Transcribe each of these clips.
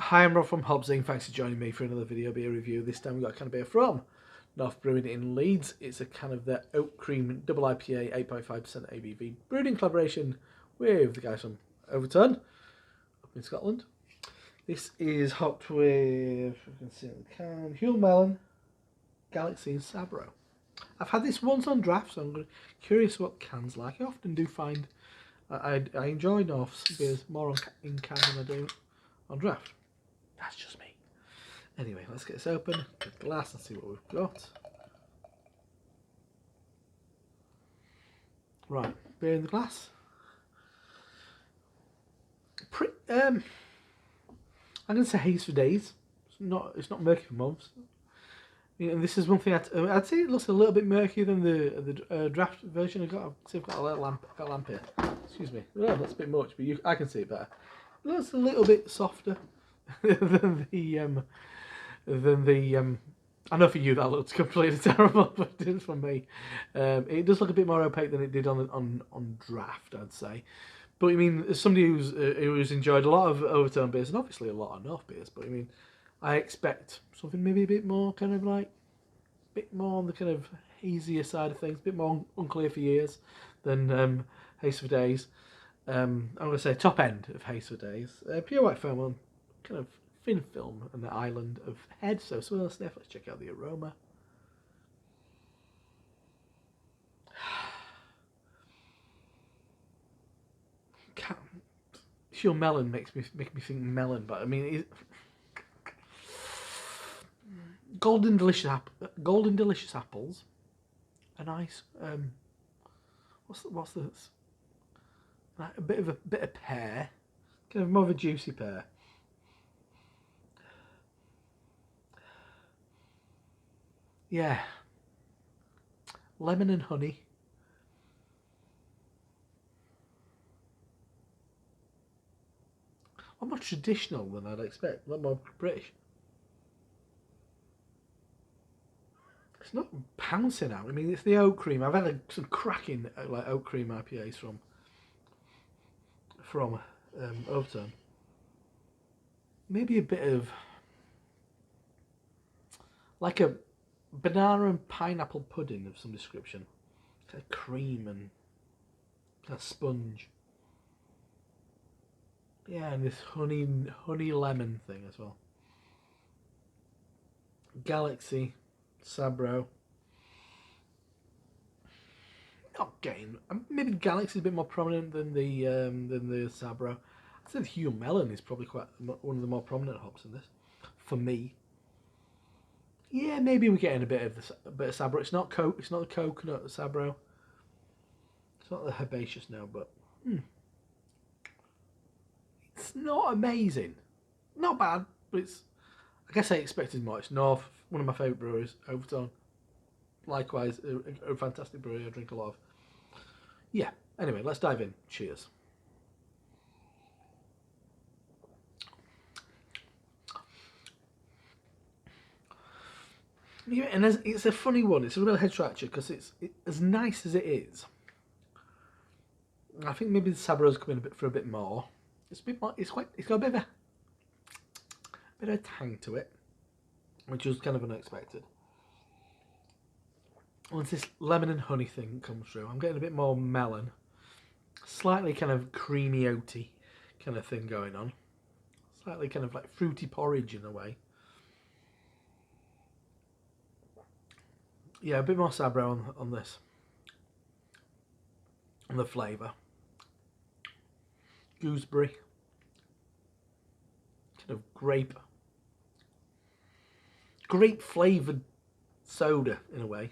Hi, I'm Rob from HopZine. Thanks for joining me for another video beer review. This time we've got a can of beer from North Brewing in Leeds. It's a can of their Oak Cream Double IPA, 8.5% ABV, brewed in collaboration with the guys from Overtone up in Scotland. This is hopped with, you can see on the can, Huell Melon, Galaxy and Sabro. I've had this once on draft, so I'm curious what can's like. I often do find I enjoy North's beers more in can than I do on draft. That's just me. Anyway, let's get this open, get the glass and see what we've got. Right, beer in the glass. I'm going to say haze for days. It's not murky for months. You know, this is one thing I'd say it looks a little bit murkier than the draft version I got. I've got a little lamp. I've got a lamp here. Excuse me. Oh, that's a bit much, but I can see it better. It looks a little bit softer than the. I know for you that looks completely terrible, but it didn't for me. It does look a bit more opaque than it did on draft, I'd say. But I mean, as somebody who's enjoyed a lot of Overtone beers and obviously a lot of North beers, but I mean, I expect something maybe a bit more kind of like, a bit more on the kind of hazier side of things, a bit more unclear for years than Haze for Days. I'm going to say top end of Haze for Days. Pure white foam on kind of thin film and the island of head, so swirl sniff. Let's check out the aroma. Huell Melon makes me think melon, but I mean, golden delicious apples, a nice what's this? Like a bit of pear, kind of more of a juicy pear. Yeah, lemon and honey. A lot more traditional than I'd expect. A lot more British. It's not pouncing out. I mean, it's the oak cream. I've had some cracking like oak cream IPAs from Overtone. Maybe a bit of like a banana and pineapple pudding of some description. Kind of cream and kind of sponge. Yeah, and this honey lemon thing as well. Galaxy, Sabro. Not getting. Maybe Galaxy is a bit more prominent than the Sabro. I said Huell Melon is probably quite one of the more prominent hops in this, for me. Yeah, maybe we're getting a bit of Sabro. It's not the coconut Sabro. It's not the herbaceous now, but it's not amazing. Not bad, but it's. I guess I expected more. It's North, one of my favourite breweries, Overtone. Likewise, a fantastic brewery I drink a lot of. Yeah, anyway, let's dive in. Cheers. Yeah, and it's a funny one. It's a real head scratcher because it's as nice as it is. I think maybe the Sabro's coming for a bit more. It's a bit more. It's got a bit of a tang to it, which was kind of unexpected. Once this lemon and honey thing comes through, I'm getting a bit more melon, slightly kind of creamy oaty kind of thing going on, slightly kind of like fruity porridge in a way. Yeah, a bit more Sabro on this, on the flavour. Gooseberry, kind of grape flavoured soda in a way.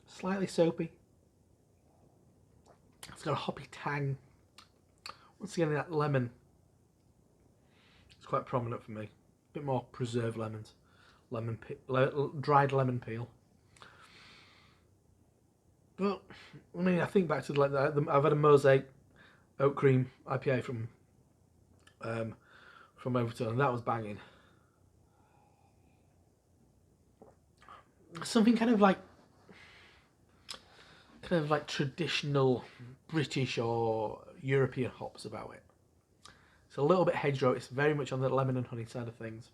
Slightly soapy. It's got a hoppy tang. Once again, that lemon. It's quite prominent for me. A bit more preserved lemons. Dried lemon peel. But I mean, I think back to I've had a Mosaic oak cream IPA from Overtone, and that was banging. Something kind of like traditional British or European hops about it. It's a little bit hedgerow. It's very much on the lemon and honey side of things.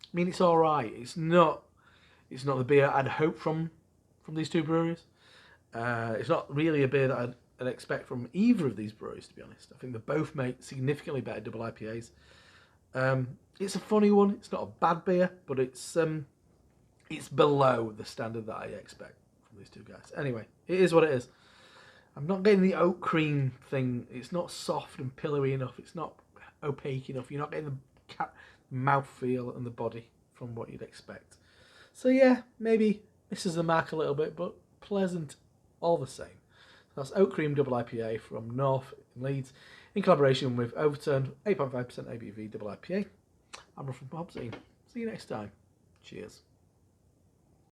I mean, it's all right. It's not the beer I'd hope from these two breweries. It's not really a beer that I'd expect from either of these breweries, to be honest. I think they both make significantly better double IPAs. It's a funny one. It's not a bad beer, but it's below the standard that I expect from these two guys. Anyway, it is what it is. I'm not getting the oat cream thing. It's not soft and pillowy enough. It's not opaque enough. You're not getting the mouthfeel and the body from what you'd expect. So yeah, maybe misses the mark a little bit, but pleasant all the same. So that's Oat Cream Double IPA from North in Leeds, in collaboration with Overtone, 8.5% ABV Double IPA. I'm Ruff from HopZine. See you next time. Cheers.